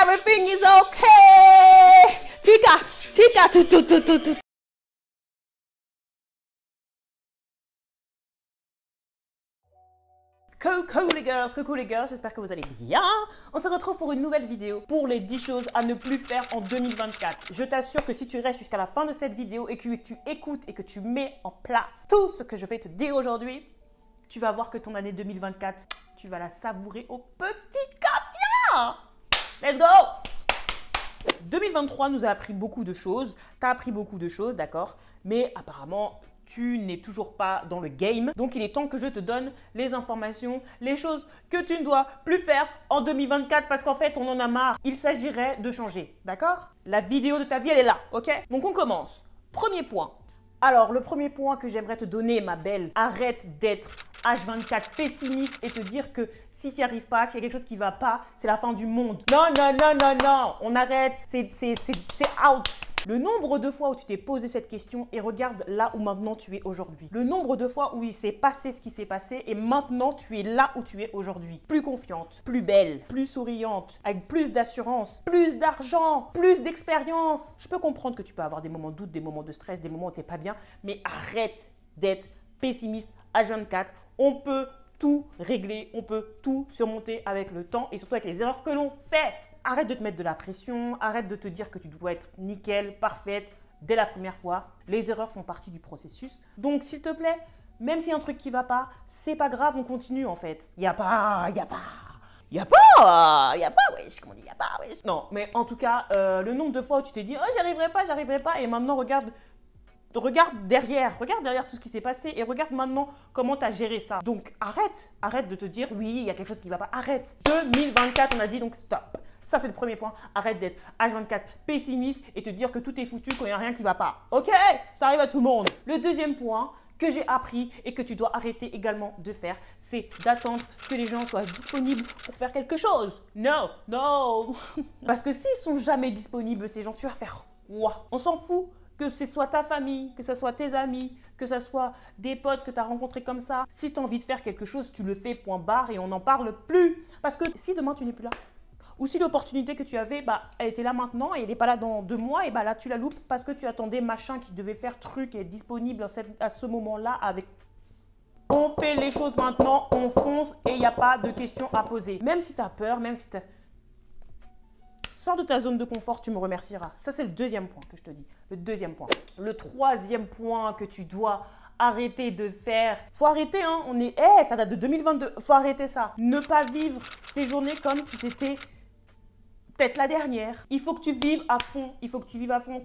Everything is okay. Chica, chica, tout. Coucou les girls, j'espère que vous allez bien. On se retrouve pour une nouvelle vidéo pour les 10 choses à ne plus faire en 2024. Je t'assure que si tu restes jusqu'à la fin de cette vidéo et que tu écoutes et que tu mets en place tout ce que je vais te dire aujourd'hui, tu vas voir que ton année 2024, tu vas la savourer au petit caviar. Let's go! 2023 nous a appris beaucoup de choses. Tu as appris beaucoup de choses, d'accord? Mais apparemment, tu n'es toujours pas dans le game. Donc, il est temps que je te donne les informations, les choses que tu ne dois plus faire en 2024 parce qu'en fait, on en a marre. Il s'agirait de changer, d'accord? La vidéo de ta vie, elle est là, ok? Donc, on commence. Premier point. Alors, le premier point que j'aimerais te donner, ma belle, arrête d'être H24 pessimiste et te dire que si tu n'y arrives pas, s'il y a quelque chose qui ne va pas, c'est la fin du monde. Non, on arrête, c'est out. Le nombre de fois où tu t'es posé cette question et regarde là où maintenant tu es aujourd'hui. Le nombre de fois où il s'est passé ce qui s'est passé et maintenant tu es là où tu es aujourd'hui. Plus confiante, plus belle, plus souriante, avec plus d'assurance, plus d'argent, plus d'expérience. Je peux comprendre que tu peux avoir des moments de doute, des moments de stress, des moments où tu n'es pas bien, mais arrête d'être pessimiste H24. On peut tout régler, on peut tout surmonter avec le temps et surtout avec les erreurs que l'on fait. Arrête de te mettre de la pression, arrête de te dire que tu dois être nickel, parfaite dès la première fois. Les erreurs font partie du processus. Donc, s'il te plaît, même s'il y a un truc qui ne va pas, c'est pas grave, on continue en fait. Il y a pas, wesh. Non, mais en tout cas, le nombre de fois où tu t'es dit, oh, j'arriverai pas, et maintenant, regarde derrière tout ce qui s'est passé et regarde maintenant comment tu as géré ça. Donc, arrête de te dire, oui, il y a quelque chose qui ne va pas. Arrête. 2024, on a dit, donc stop. Ça, c'est le premier point. Arrête d'être H24 pessimiste et te dire que tout est foutu quand il n'y a rien qui ne va pas. Ok? Ça arrive à tout le monde. Le deuxième point que j'ai appris et que tu dois arrêter également de faire, c'est d'attendre que les gens soient disponibles pour faire quelque chose. Non. Parce que s'ils sont jamais disponibles, ces gens, tu vas faire quoi? On s'en fout. Que ce soit ta famille, que ce soit tes amis, que ce soit des potes que tu as rencontrés comme ça. Si tu as envie de faire quelque chose, tu le fais, point barre, et on n'en parle plus. Parce que si demain tu n'es plus là, ou si l'opportunité que tu avais, elle était là maintenant et elle n'est pas là dans 2 mois, et là tu la loupes parce que tu attendais machin qui devait faire truc et être disponible à ce moment-là avec... On fait les choses maintenant, on fonce et il n'y a pas de questions à poser. Même si tu as peur, même si tu as... Sors de ta zone de confort, tu me remercieras. Ça, c'est le deuxième point que je te dis. Le deuxième point. Le troisième point que tu dois arrêter de faire. Faut arrêter, hein. Ça date de 2022. Faut arrêter ça. Ne pas vivre ces journées comme si c'était peut-être la dernière. Il faut que tu vives à fond.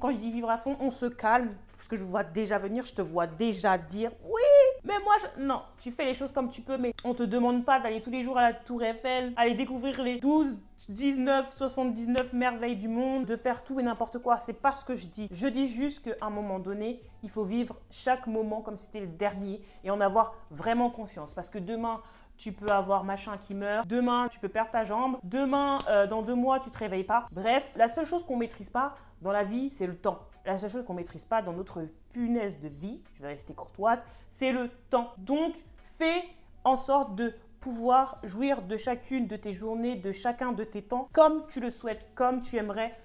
Quand je dis vivre à fond, on se calme. Parce que je vois déjà venir, je te vois déjà dire oui, mais moi, non, tu fais les choses comme tu peux, mais on ne te demande pas d'aller tous les jours à la Tour Eiffel, aller découvrir les 12, 19, 79 merveilles du monde, de faire tout et n'importe quoi. C'est pas ce que je dis. Je dis juste qu'à un moment donné, il faut vivre chaque moment comme si c'était le dernier et en avoir vraiment conscience. Parce que demain, tu peux avoir machin qui meurt. Demain, tu peux perdre ta jambe. Demain, dans 2 mois, tu te réveilles pas. Bref, la seule chose qu'on maîtrise pas dans la vie, c'est le temps. La seule chose qu'on maîtrise pas dans notre punaise de vie, je vais rester courtoise, c'est le temps. Donc, fais en sorte de pouvoir jouir de chacune de tes journées, de chacun de tes temps, comme tu le souhaites, comme tu aimerais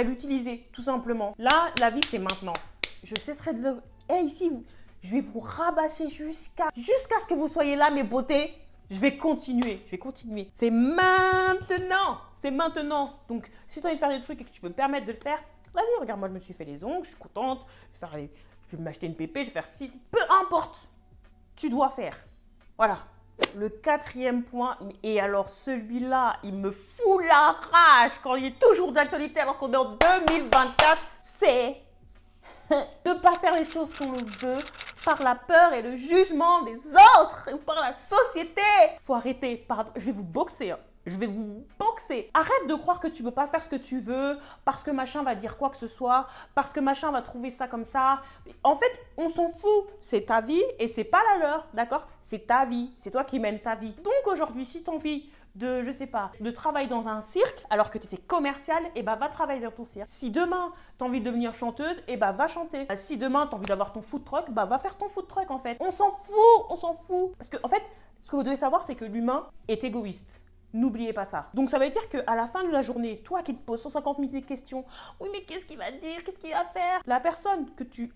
l'utiliser, tout simplement. Là, la vie, c'est maintenant. Je cesserai de... je vais vous rabâcher jusqu'à ce que vous soyez là, mes beautés. Je vais continuer. C'est maintenant. Donc, si tu as envie de faire des trucs et que tu peux me permettre de le faire, vas-y, regarde, moi, je me suis fait les ongles, je suis contente. Je vais m'acheter une pépé, je vais faire ci. Peu importe. Tu dois faire. Voilà. Le quatrième point, et alors celui-là, il me fout la rage quand il est toujours d'actualité alors qu'on est en 2024, c'est de ne pas faire les choses qu'on veut par la peur et le jugement des autres ou par la société. Faut arrêter. Pardon, je vais vous boxer. Arrête de croire que tu ne peux pas faire ce que tu veux parce que machin va dire quoi que ce soit, parce que machin va trouver ça comme ça. En fait, on s'en fout. C'est ta vie et c'est pas la leur, d'accord? C'est ta vie. C'est toi qui mènes ta vie. Donc aujourd'hui, si tu as envie de travailler dans un cirque alors que tu étais commercial, va travailler dans ton cirque. Si demain, tu as envie de devenir chanteuse, va chanter. Si demain, tu as envie d'avoir ton food truck, va faire ton food truck en fait. On s'en fout. Parce que en fait, ce que vous devez savoir, c'est que l'humain est égoïste. N'oubliez pas ça. Donc ça veut dire qu'à la fin de la journée, toi qui te poses 150 000 questions, oui mais qu'est-ce qu'il va dire, qu'est-ce qu'il va faire? La personne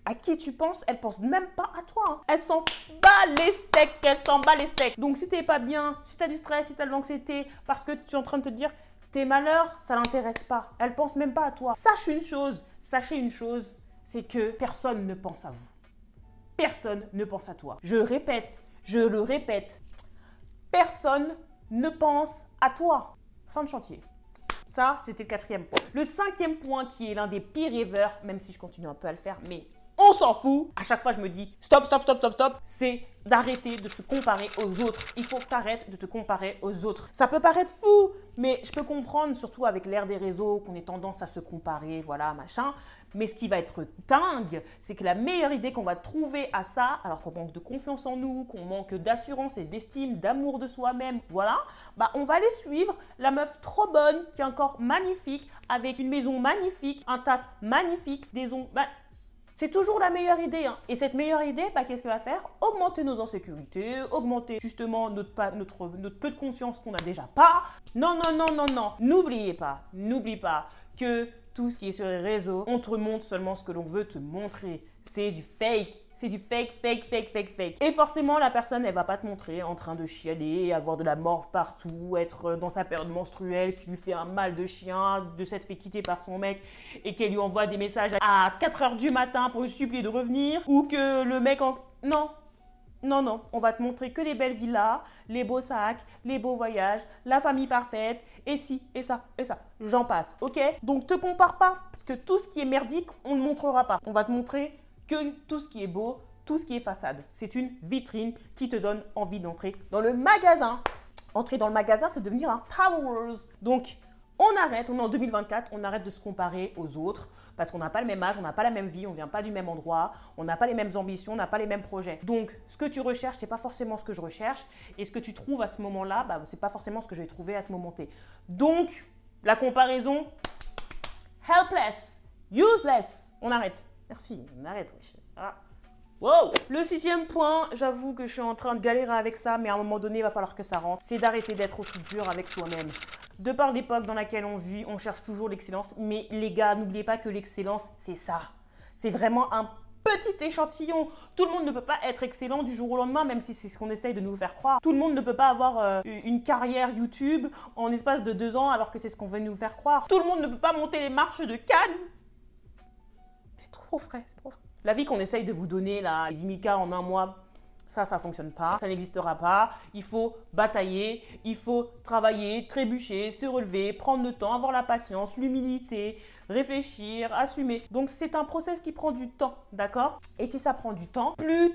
à qui tu penses, elle pense même pas à toi. Hein. Elle s'en bat les steaks, elle s'en bat les steaks. Donc si t'es pas bien, si t'as du stress, si t'as de l'anxiété, parce que tu es en train de te dire tes malheurs, ça l'intéresse pas. Elle pense même pas à toi. Sachez une chose, c'est que personne ne pense à vous. Personne ne pense à toi. Je le répète, personne ne pense à toi. Fin de chantier. Ça, c'était le 4e point. Le 5e point qui est l'un des pires ever, même si je continue un peu à le faire, mais on s'en fout. À chaque fois, je me dis stop, c'est d'arrêter de se comparer aux autres. Il faut que tu arrêtes de te comparer aux autres. Ça peut paraître fou, mais je peux comprendre, surtout avec l'ère des réseaux, qu'on ait tendance à se comparer, voilà, machin. Mais ce qui va être dingue, c'est que la meilleure idée qu'on va trouver à ça, alors qu'on manque de confiance en nous, qu'on manque d'assurance et d'estime, d'amour de soi-même, voilà, bah on va aller suivre la meuf trop bonne, qui est encore magnifique, avec une maison magnifique, un taf magnifique, des ongles... C'est toujours la meilleure idée. Hein. Et cette meilleure idée, bah, qu'est-ce qu'elle va faire? Augmenter nos insécurités, augmenter justement notre peu de confiance qu'on n'a déjà pas. Non. N'oubliez pas que tout ce qui est sur les réseaux, on te montre seulement ce que l'on veut te montrer. C'est du fake. C'est du fake. Et forcément, la personne, elle va pas te montrer en train de chialer, avoir de la mort partout, être dans sa période menstruelle, qui lui fait un mal de chien, de s'être fait quitter par son mec et qu'elle lui envoie des messages à 4 h du matin pour lui supplier de revenir. Ou que le mec Non, on va te montrer que les belles villas, les beaux sacs, les beaux voyages, la famille parfaite, et ci, et ça, j'en passe, ok? Donc te compare pas, parce que tout ce qui est merdique, on ne montrera pas. On va te montrer que tout ce qui est beau, tout ce qui est façade. C'est une vitrine qui te donne envie d'entrer dans le magasin. Entrer dans le magasin, c'est devenir un followers. Donc, on est en 2024, on arrête de se comparer aux autres parce qu'on n'a pas le même âge, on n'a pas la même vie, on ne vient pas du même endroit, on n'a pas les mêmes ambitions, on n'a pas les mêmes projets. Donc, ce que tu recherches, ce n'est pas forcément ce que je recherche et ce que tu trouves à ce moment-là, bah, ce n'est pas forcément ce que je vais trouver à ce moment-là. Donc, la comparaison, helpless, useless, on arrête. Merci, on arrête. Ah. Wow. Le 6e point, j'avoue que je suis en train de galérer avec ça, mais à un moment donné, il va falloir que ça rentre. C'est d'arrêter d'être aussi dur avec soi-même. De par l'époque dans laquelle on vit, on cherche toujours l'excellence. Mais les gars, n'oubliez pas que l'excellence, c'est ça. C'est vraiment un petit échantillon. Tout le monde ne peut pas être excellent du jour au lendemain, même si c'est ce qu'on essaye de nous faire croire. Tout le monde ne peut pas avoir une carrière YouTube en espace de 2 ans, alors que c'est ce qu'on veut nous faire croire. Tout le monde ne peut pas monter les marches de Cannes. C'est trop frais, c'est trop frais. La vie qu'on essaye de vous donner, là, les 10 000 cas en un mois, ça fonctionne pas, ça n'existera pas. Il faut batailler, il faut travailler, trébucher, se relever, prendre le temps, avoir la patience, l'humilité, réfléchir, assumer. Donc, c'est un process qui prend du temps, d'accord? Et si ça prend du temps, plus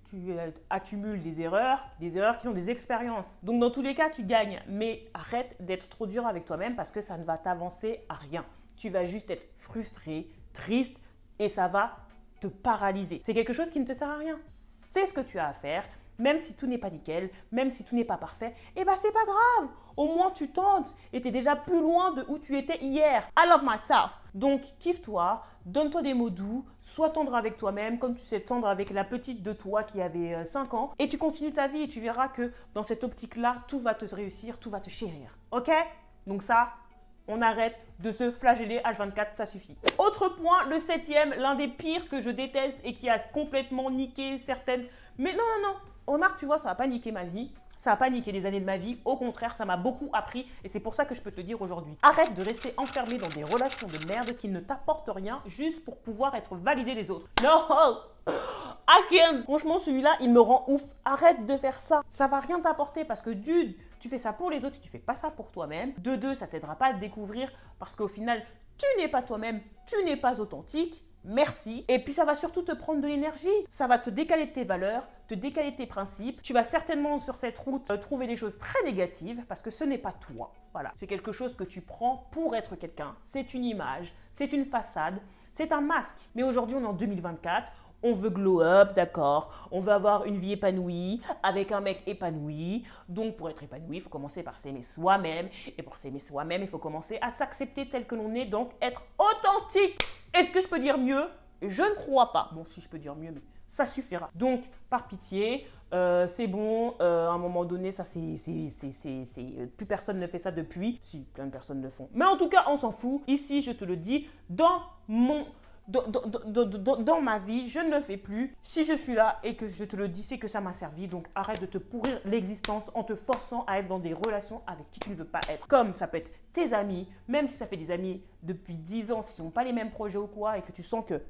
tu accumules des erreurs qui sont des expériences. Donc, dans tous les cas, tu gagnes. Mais arrête d'être trop dur avec toi-même parce que ça ne va t'avancer à rien. Tu vas juste être frustré, triste et ça va te paralyser. C'est quelque chose qui ne te sert à rien. Fais ce que tu as à faire, même si tout n'est pas nickel, même si tout n'est pas parfait, et bah c'est pas grave. Au moins tu tentes et t'es déjà plus loin de où tu étais hier. I love myself. Donc kiffe-toi, donne-toi des mots doux, sois tendre avec toi-même comme tu sais tendre avec la petite de toi qui avait 5 ans et tu continues ta vie et tu verras que dans cette optique-là, tout va te réussir, tout va te chérir. Ok? Donc ça, on arrête de se flageller H24, ça suffit. Autre point, le 7e, l'un des pires que je déteste et qui a complètement niqué certaines... Mais non. Remarque, tu vois, ça n'a pas niqué ma vie. Ça n'a pas niqué des années de ma vie. Au contraire, ça m'a beaucoup appris et c'est pour ça que je peux te le dire aujourd'hui. Arrête de rester enfermé dans des relations de merde qui ne t'apportent rien juste pour pouvoir être validé des autres. No! Again! Franchement, celui-là, il me rend ouf. Arrête de faire ça. Ça va rien t'apporter parce que d'une, tu fais ça pour les autres et tu fais pas ça pour toi-même. De deux, ça t'aidera pas à te découvrir parce qu'au final, tu n'es pas toi-même, tu n'es pas authentique. Merci. Et puis ça va surtout te prendre de l'énergie. Ça va te décaler de tes valeurs, te décaler de tes principes. Tu vas certainement sur cette route trouver des choses très négatives parce que ce n'est pas toi. Voilà. C'est quelque chose que tu prends pour être quelqu'un. C'est une image, c'est une façade, c'est un masque. Mais aujourd'hui, on est en 2024. On veut glow up, d'accord. On veut avoir une vie épanouie, avec un mec épanoui. Donc, pour être épanoui, il faut commencer par s'aimer soi-même. Et pour s'aimer soi-même, il faut commencer à s'accepter tel que l'on est, donc être authentique. Est-ce que je peux dire mieux? Je ne crois pas. Bon, si je peux dire mieux, mais ça suffira. Donc, par pitié, c'est bon, à un moment donné, ça plus personne ne fait ça depuis. Si, plein de personnes le font. Mais en tout cas, on s'en fout. Ici, je te le dis, dans ma vie, je ne le fais plus. Si je suis là et que je te le dis, c'est que ça m'a servi. Donc, arrête de te pourrir l'existence en te forçant à être dans des relations avec qui tu ne veux pas être. Comme ça peut être tes amis, même si ça fait des amis depuis 10 ans, s'ils n'ont pas les mêmes projets ou quoi, et que tu sens que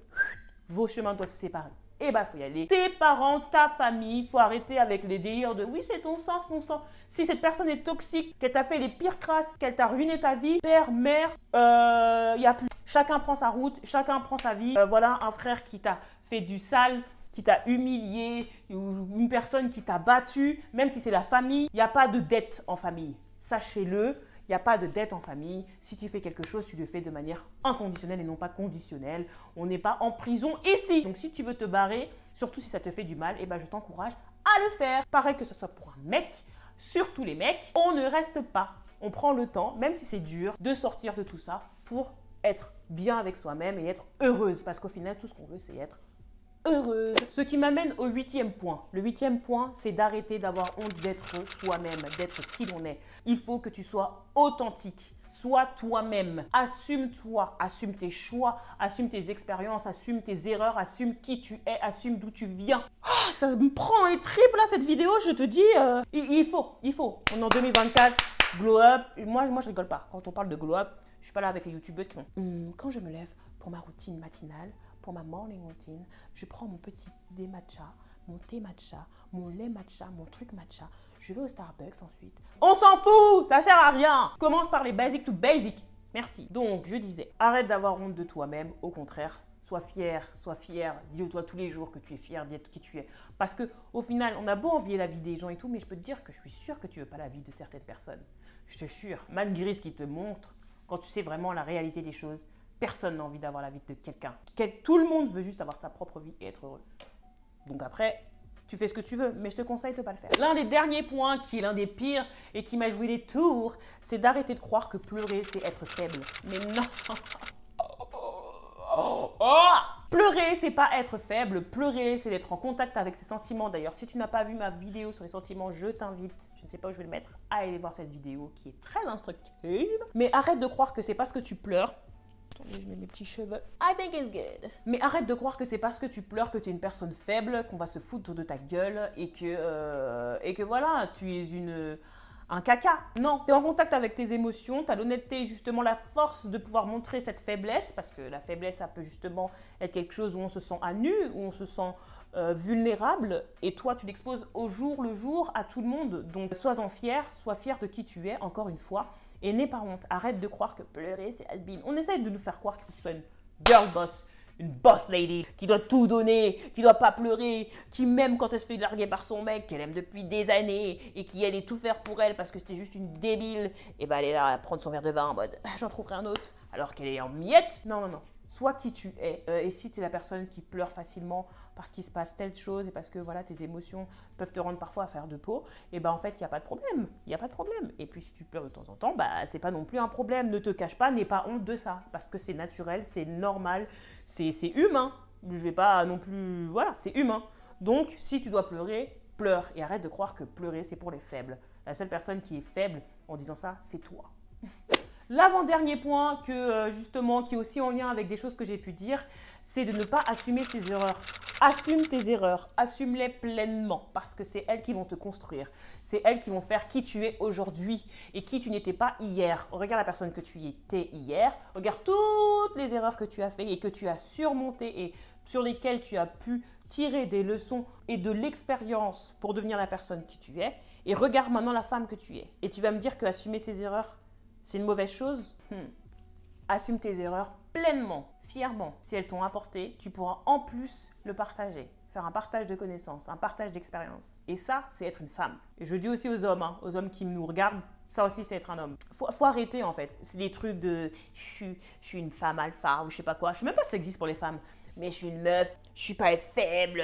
vos chemins doivent se séparer. Eh ben, il faut y aller. Tes parents, ta famille, il faut arrêter avec les délires de « oui, c'est ton sang, c'est mon sang ». Si cette personne est toxique, qu'elle t'a fait les pires crasses, qu'elle t'a ruiné ta vie, père, mère, il n'y a plus. Chacun prend sa route, chacun prend sa vie. Voilà un frère qui t'a fait du sale, qui t'a humilié, ou une personne qui t'a battu, même si c'est la famille, il n'y a pas de dette en famille. Sachez-le. Il n'y a pas de dette en famille. Si tu fais quelque chose, tu le fais de manière inconditionnelle et non pas conditionnelle. On n'est pas en prison ici. Donc, si tu veux te barrer, surtout si ça te fait du mal, eh ben, je t'encourage à le faire. Pareil que ce soit pour un mec, surtout les mecs, on ne reste pas. On prend le temps, même si c'est dur, de sortir de tout ça pour être bien avec soi-même et être heureuse. Parce qu'au final, tout ce qu'on veut, c'est être heureuse. Ce qui m'amène au 8e point. Le 8e point, c'est d'arrêter d'avoir honte d'être soi-même, d'être qui l'on est. Il faut que tu sois authentique. Sois toi-même. Assume-toi. Assume tes choix. Assume tes expériences. Assume tes erreurs. Assume qui tu es. Assume d'où tu viens. Oh, ça me prend les tripes là, cette vidéo. Je te dis, il faut. On est en 2024. Glow up. Moi, je rigole pas. Quand on parle de glow up, je suis pas là avec les youtubeuses qui font quand je me lève pour ma routine matinale, pour ma morning routine, je prends mon petit thé matcha, mon thé matcha, mon lait matcha, mon truc matcha. Je vais au Starbucks ensuite. On s'en fout, ça sert à rien. Commence par les basic to basic. Merci. Donc, je disais, arrête d'avoir honte de toi-même. Au contraire, sois fier. Dis-le-toi tous les jours que tu es fier d'être qui tu es. Parce que au final, on a beau envier la vie des gens et tout, mais je peux te dire que je suis sûre que tu veux pas la vie de certaines personnes. Je te jure, malgré ce qu'ils te montrent, quand tu sais vraiment la réalité des choses, personne n'a envie d'avoir la vie de quelqu'un. Tout le monde veut juste avoir sa propre vie et être heureux. Donc après, tu fais ce que tu veux, mais je te conseille de ne pas le faire. L'un des derniers points, qui est l'un des pires et qui m'a joué les tours, c'est d'arrêter de croire que pleurer, c'est être faible. Mais non. Pleurer, c'est pas être faible. Pleurer, c'est d'être en contact avec ses sentiments. D'ailleurs, si tu n'as pas vu ma vidéo sur les sentiments, je t'invite, je ne sais pas où je vais le mettre, à aller voir cette vidéo qui est très instructive. Mais arrête de croire que c'est parce que tu pleures. Attendez, je mets mes petits cheveux. I think it's good. Mais arrête de croire que c'est parce que tu pleures que tu es une personne faible, qu'on va se foutre de ta gueule et que voilà, tu es un caca. Non, tu es en contact avec tes émotions, tu as l'honnêteté, justement la force de pouvoir montrer cette faiblesse, parce que la faiblesse, ça peut justement être quelque chose où on se sent à nu, où on se sent vulnérable, et toi, tu l'exposes au jour le jour à tout le monde. Donc, sois-en fier, sois fier de qui tu es, encore une fois. Et n'aie pas honte, arrête de croire que pleurer c'est has-been. On essaye de nous faire croire qu'il faut que tu sois une girl boss, une boss lady, qui doit tout donner, qui doit pas pleurer, qui même quand elle se fait larguer par son mec, qu'elle aime depuis des années, et qui allait tout faire pour elle parce que c'était juste une débile, et ben elle est là à prendre son verre de vin en mode j'en trouverai un autre, alors qu'elle est en miettes. Non, non, non. Sois qui tu es. Et si tu es la personne qui pleure facilement parce qu'il se passe telle chose et parce que voilà, tes émotions peuvent te rendre parfois à faire de peau, et ben en fait, il n'y a pas de problème. Il n'y a pas de problème. Et puis si tu pleures de temps en temps, bah c'est pas non plus un problème. Ne te cache pas, n'aie pas honte de ça. Parce que c'est naturel, c'est normal, c'est humain. Je vais pas non plus... Voilà, c'est humain. Donc, si tu dois pleurer, pleure. Et arrête de croire que pleurer, c'est pour les faibles. La seule personne qui est faible en disant ça, c'est toi. L'avant-dernier point justement qui est aussi en lien avec des choses que j'ai pu dire, c'est de ne pas assumer ses erreurs. Assume tes erreurs, assume-les pleinement parce que c'est elles qui vont te construire. C'est elles qui vont faire qui tu es aujourd'hui et qui tu n'étais pas hier. Regarde la personne que tu étais hier, regarde toutes les erreurs que tu as faites et que tu as surmontées et sur lesquelles tu as pu tirer des leçons et de l'expérience pour devenir la personne qui tu es. Et regarde maintenant la femme que tu es. Et tu vas me dire que assumer ses erreurs, c'est une mauvaise chose? Assume tes erreurs pleinement, fièrement. Si elles t'ont apporté, tu pourras en plus le partager. Faire un partage de connaissances, un partage d'expérience. Et ça, c'est être une femme. Et je le dis aussi aux hommes qui nous regardent, ça aussi, c'est être un homme. Faut arrêter, en fait. C'est des trucs de « je suis une femme alpha » ou je sais pas quoi. Je sais même pas si ça existe pour les femmes. Mais je suis une meuf, je suis pas faible,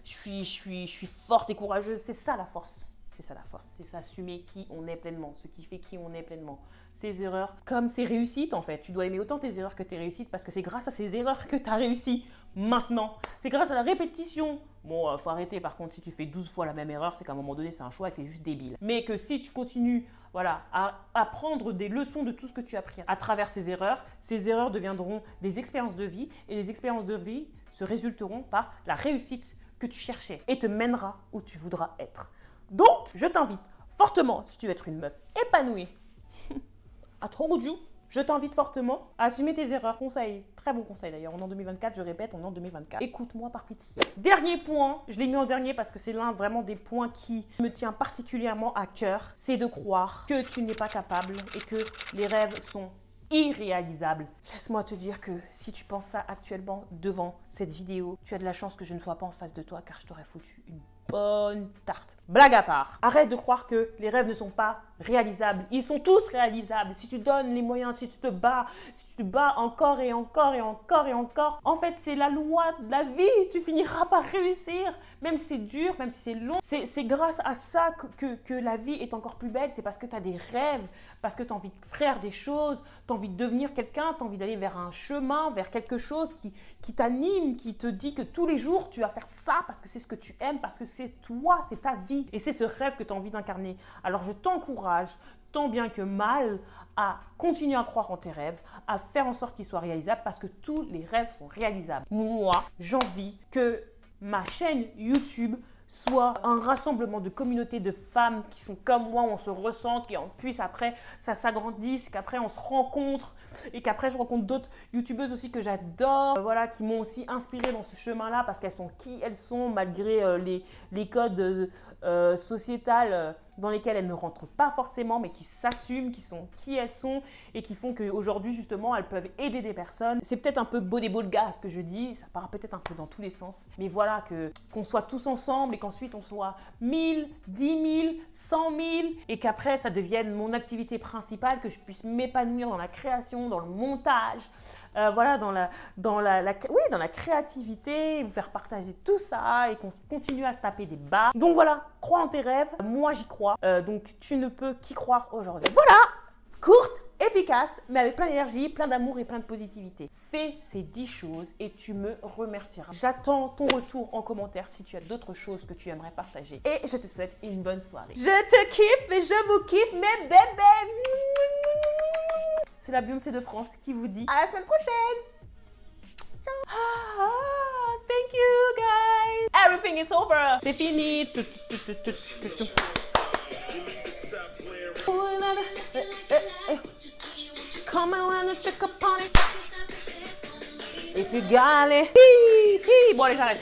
je suis forte et courageuse. C'est ça la force. C'est ça la force, c'est s'assumer qui on est pleinement, ce qui fait qui on est pleinement. Ses erreurs, comme ses réussites en fait. Tu dois aimer autant tes erreurs que tes réussites parce que c'est grâce à ces erreurs que tu as réussi maintenant. C'est grâce à la répétition. Bon, faut arrêter par contre, si tu fais 12 fois la même erreur, c'est qu'à un moment donné, c'est un choix et que tu es juste débile. Mais que si tu continues voilà, à prendre des leçons de tout ce que tu as appris à travers ces erreurs deviendront des expériences de vie et les expériences de vie se résulteront par la réussite que tu cherchais et te mènera où tu voudras être. Donc, je t'invite fortement, si tu veux être une meuf épanouie, I told you, je t'invite fortement à assumer tes erreurs. Conseil, très bon conseil d'ailleurs, on est en 2024, je répète, on est en 2024. Écoute-moi par pitié. Dernier point, je l'ai mis en dernier parce que c'est l'un vraiment des points qui me tient particulièrement à cœur, c'est de croire que tu n'es pas capable et que les rêves sont irréalisables. Laisse-moi te dire que si tu penses ça actuellement devant cette vidéo, tu as de la chance que je ne sois pas en face de toi car je t'aurais foutu une bonne tarte. Blague à part. Arrête de croire que les rêves ne sont pas réalisables. Ils sont tous réalisables. Si tu donnes les moyens, si tu te bats encore et encore et encore et encore. En fait, c'est la loi de la vie. Tu finiras par réussir. Même si c'est dur, même si c'est long. C'est grâce à ça que la vie est encore plus belle. C'est parce que tu as des rêves, parce que tu as envie de faire des choses, tu as envie de devenir quelqu'un, tu as envie d'aller vers un chemin, vers quelque chose qui t'anime, qui te dit que tous les jours, tu vas faire ça parce que c'est ce que tu aimes, parce que c'est toi, c'est ta vie. Et c'est ce rêve que tu as envie d'incarner. Alors je t'encourage, tant bien que mal, à continuer à croire en tes rêves, à faire en sorte qu'ils soient réalisables parce que tous les rêves sont réalisables. Moi, j'ai envie que ma chaîne YouTube soit un rassemblement de communautés de femmes qui sont comme moi, où on se ressent, qui en plus après ça s'agrandisse, qu'après on se rencontre et qu'après je rencontre d'autres youtubeuses aussi que j'adore, voilà, qui m'ont aussi inspirée dans ce chemin-là parce qu'elles sont qui elles sont malgré les codes sociétals dans lesquels elles ne rentrent pas forcément mais qui s'assument, qui sont qui elles sont et qui font qu'aujourd'hui justement elles peuvent aider des personnes. C'est peut-être un peu beau des beaux de gars ce que je dis, ça part peut-être un peu dans tous les sens, mais voilà, qu'on soit tous ensemble et qu'ensuite on soit 1000, 10 000, 100 000 et qu'après ça devienne mon activité principale, que je puisse m'épanouir dans la création, dans le montage, voilà, dans la créativité, vous faire partager tout ça et qu'on continue à se taper des barres. Donc voilà, crois en tes rêves, moi j'y crois. Donc tu ne peux qu'y croire aujourd'hui. Voilà, courte, efficace, mais avec plein d'énergie, plein d'amour et plein de positivité. Fais ces 10 choses et tu me remercieras. J'attends ton retour en commentaire si tu as d'autres choses que tu aimerais partager. Et je te souhaite une bonne soirée. Je te kiffe et je vous kiffe mes bébés. C'est la Beyoncé de France qui vous dit à la semaine prochaine. Ciao. Thank you guys. Everything is over. C'est fini. Come on and check up on it. If you got it. Bon, allez, j'arrête.